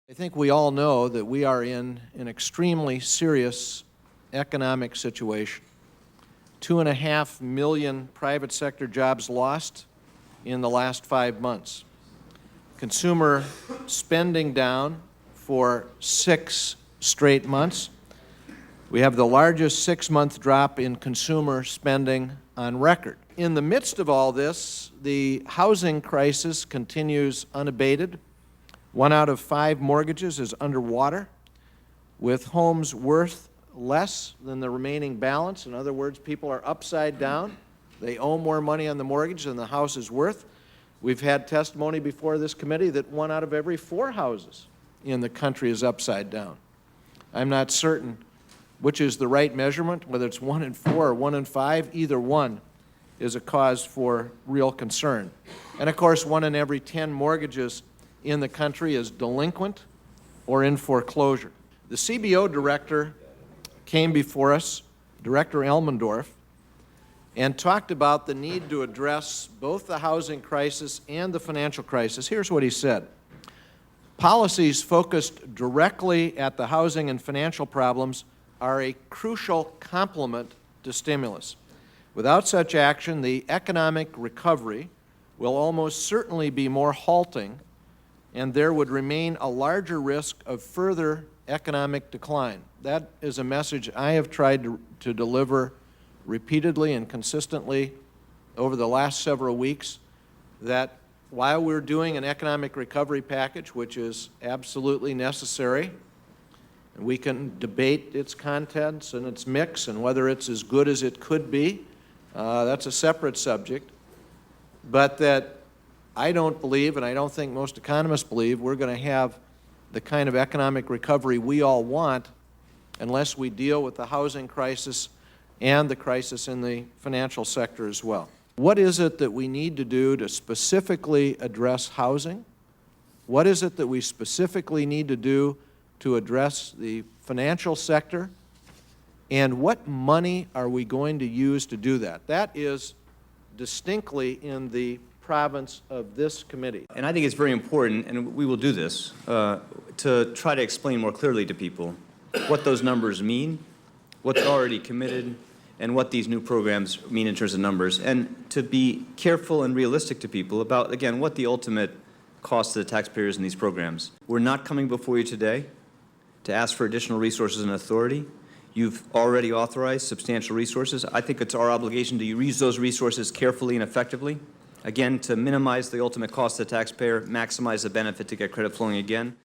I think we all know that we are in an extremely serious economic situation. 2.5 million private sector jobs lost in the last 5 months. Consumer spending down for 6 straight months. We have the largest 6-month drop in consumer spending on record. In the midst of all this, the housing crisis continues unabated. 1 out of 5 mortgages is underwater, with homes worth less than the remaining balance. In other words, people are upside down. They owe more money on the mortgage than the house is worth. We've had testimony before this committee that 1 out of every 4 houses in the country is upside down. I'm not certain which is the right measurement, whether it's 1 in 4 or 1 in 5. Either one is a cause for real concern. And of course, 1 in every 10 mortgages in the country is delinquent or in foreclosure. The CBO director came before us, Director Elmendorf, and talked about the need to address both the housing crisis and the financial crisis. Here's what he said. Policies focused directly at the housing and financial problems are a crucial complement to stimulus. Without such action, the economic recovery will almost certainly be more halting, and there would remain a larger risk of further economic decline. That is a message I have tried to deliver repeatedly and consistently over the last several weeks, that while we're doing an economic recovery package, which is absolutely necessary, and we can debate its contents and its mix and whether it's as good as it could be, that's a separate subject, but that I don't believe, and I don't think most economists believe, we're going to have the kind of economic recovery we all want unless we deal with the housing crisis and the crisis in the financial sector as well. What is it that we need to do to specifically address housing? What is it that we specifically need to do to address the financial sector? And what money are we going to use to do that? That is distinctly in the province of this committee. And I think it's very important, and we will do this, to try to explain more clearly to people what those numbers mean, what's already committed, and what these new programs mean in terms of numbers, and to be careful and realistic to people about, again, what the ultimate cost to the taxpayers in these programs. We're not coming before you today to ask for additional resources and authority. You've already authorized substantial resources. I think it's our obligation to use those resources carefully and effectively, again, to minimize the ultimate cost to the taxpayer, maximize the benefit to get credit flowing again.